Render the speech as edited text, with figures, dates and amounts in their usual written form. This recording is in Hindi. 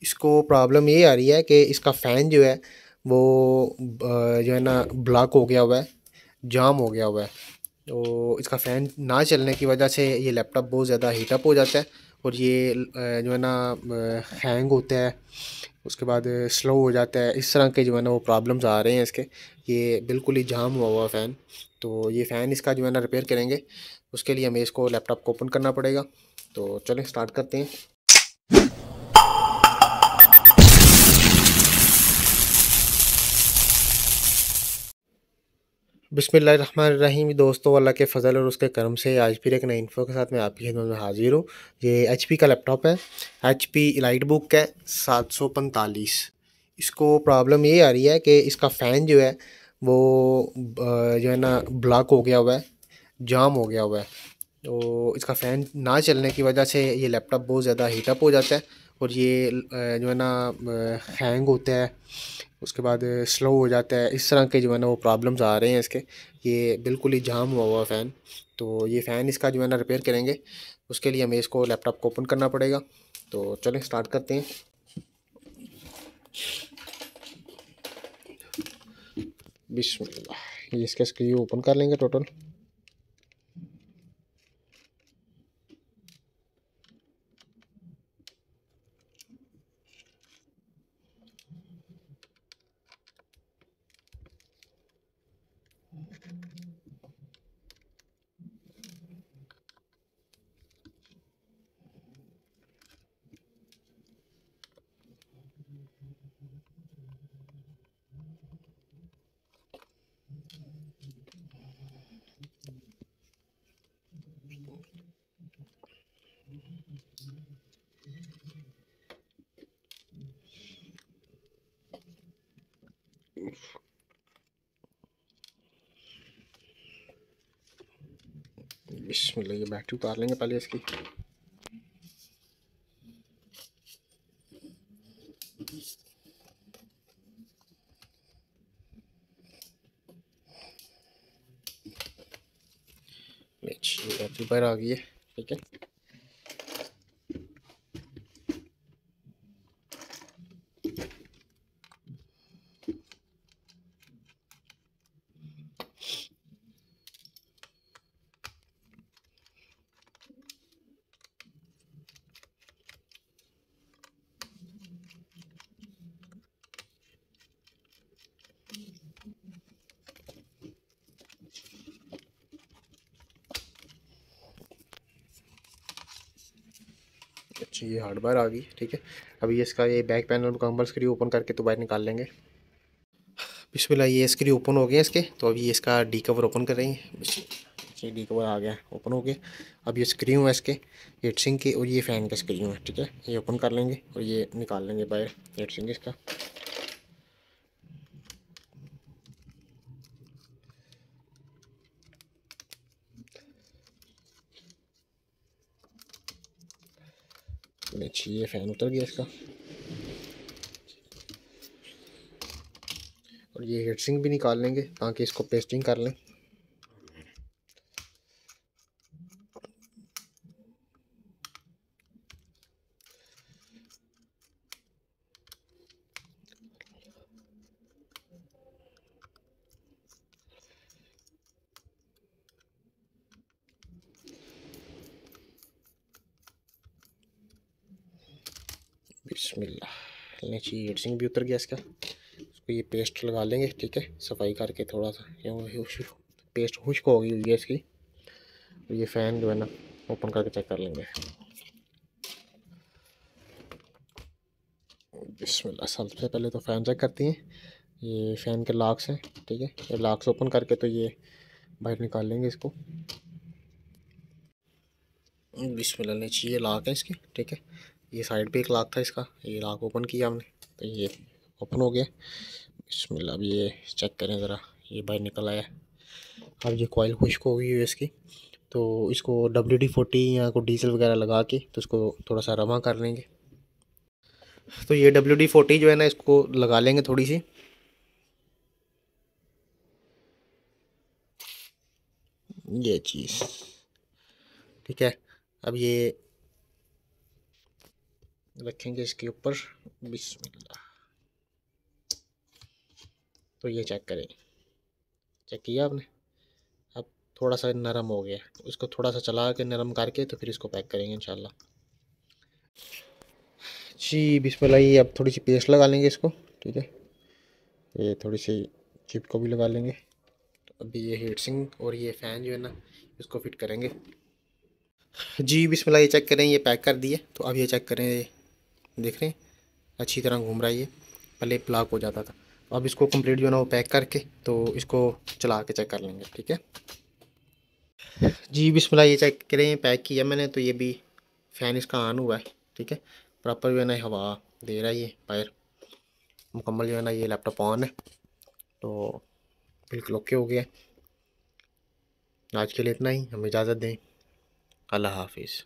इसको प्रॉब्लम ये आ रही है कि इसका फ़ैन जो है वो जो है ना ब्लॉक हो गया हुआ है, जाम हो गया हुआ है। तो इसका फ़ैन ना चलने की वजह से ये लैपटॉप बहुत ज़्यादा हीटअप हो जाता है और ये जो है ना हैंग होता है, उसके बाद स्लो हो जाता है। इस तरह के जो है ना वो प्रॉब्लम्स आ रहे हैं इसके। ये बिल्कुल ही जाम हुआ हुआ फ़ैन। तो ये फ़ैन इसका जो है ना रिपेयर करेंगे, उसके लिए हमें इसको लैपटॉप को ओपन करना पड़ेगा। तो चलें स्टार्ट करते हैं। बिस्मिल्लाहिर्रहमानिर्रहीम। दोस्तों, अल्लाह के फ़ज़ल और उसके करम से आज फिर एक नई इन्फो के साथ मैं आपकी खिदमत में हाज़िर हूँ। ये एचपी का लैपटॉप है, एचपी एलाइटबुक है 745। इसको प्रॉब्लम ये आ रही है कि इसका फ़ैन जो है वो जो है ना ब्लॉक हो गया हुआ है, जाम हो गया हुआ है। तो इसका फ़ैन ना चलने की वजह से ये लैपटॉप बहुत ज़्यादा हीटअप हो जाता है और ये जो है ना हैंग होता है, उसके बाद स्लो हो जाता है। इस तरह के जो है ना वो प्रॉब्लम्स आ रहे हैं इसके। ये बिल्कुल ही जाम हुआ हुआ फ़ैन। तो ये फ़ैन इसका जो है ना रिपेयर करेंगे, उसके लिए हमें इसको लैपटॉप को ओपन करना पड़ेगा। तो चलें स्टार्ट करते हैं। बिस्मिल्लाह। ये इसका स्क्रू ओपन कर लेंगे टोटल। बिस्मिल्लाह। ये बैटरी उतार लेंगे पहले इसकी। ये बैटरी बाहर आ गई है, ठीक है। अच्छा, ये हार्ड बार आ गई, ठीक है। अभी इसका ये बैक पैनल मुकम्मल स्क्रू ओपन करके तो बाहर निकाल लेंगे। बिस्मिल्लाह। ये स्क्रू ओपन हो गया इसके। तो अभी इसका डी कवर ओपन करेंगे। ये डी कवर आ गया, ओपन हो गया। अब ये स्क्रू है इसके हीट सिंक के और ये फ़ैन का स्क्रू है, ठीक है। ये ओपन कर लेंगे और ये निकाल लेंगे बाहर हीट सिंक इसका। अच्छी, ये फ़ैन उतर गया इसका। और ये हीट सिंक भी निकाल लेंगे ताकि इसको पेस्टिंग कर लें। बिस्मिल्लाह। नीचे हीट सिंक भी उतर गया इसका। इसको ये पेस्ट लगा लेंगे, ठीक है, सफाई करके थोड़ा सा। ये पेस्ट खुश्क हो गई है इसकी। और ये फ़ैन जो है ना ओपन करके चेक कर लेंगे। बिस्मिल्लाह। सबसे पहले तो फ़ैन चेक करती हैं। ये फ़ैन के लॉक्स हैं, ठीक है। ये लॉक्स ओपन करके तो ये बाहर निकाल लेंगे इसको। बिस्मिल्लाह। नीचे ये लॉक है इसके, ठीक है। ये साइड पे एक लॉक था इसका, ये लॉक ओपन किया हमने तो ये ओपन हो गया। बिस्मिल्लाह। अब ये चेक करें ज़रा, ये बाहर निकल आया। अब ये कॉइल खुश्क हो गई है इसकी। तो इसको WD-40 या कोई डीजल वगैरह लगा के तो इसको थोड़ा सा रवा कर लेंगे। तो ये WD-40 जो है ना इसको लगा लेंगे थोड़ी सी। ये चीज़, ठीक है। अब ये रखेंगे इसके ऊपर। बिस्मिल्लाह। तो ये चेक करें, चेक किया आपने। अब थोड़ा सा नरम हो गया, इसको थोड़ा सा चला के नरम करके तो फिर इसको पैक करेंगे इंशाल्लाह। जी बिस्मिल्लाह। ये अब थोड़ी सी पेस्ट लगा लेंगे इसको, ठीक है। ये थोड़ी सी चिप को भी लगा लेंगे। तो अभी ये हीट सिंक और ये फ़ैन जो है ना, इसको फिट करेंगे। जी बिस्मिल्लाह। ये चेक करें, ये पैक कर दिए। तो अब ये चेक करें, देख रहे हैं अच्छी तरह घूम रहा है ये, पहले ब्लॉक हो जाता था। अब इसको कंप्लीट जो है ना वो पैक करके तो इसको चला के चेक कर लेंगे, ठीक है। जी बिस्मिल्लाह। ये चेक करें, पैक किया मैंने। तो ये भी फ़ैन इसका ऑन हुआ है, ठीक है। प्रॉपर जो है ना हवा दे रहा है ये बाहर, मुकम्मल जो है ना ये लैपटॉप ऑन है। तो बिल्कुल ओके हो गया। आज के लिए इतना ही, हमें इजाज़त दें। अल्लाह हाफिज़।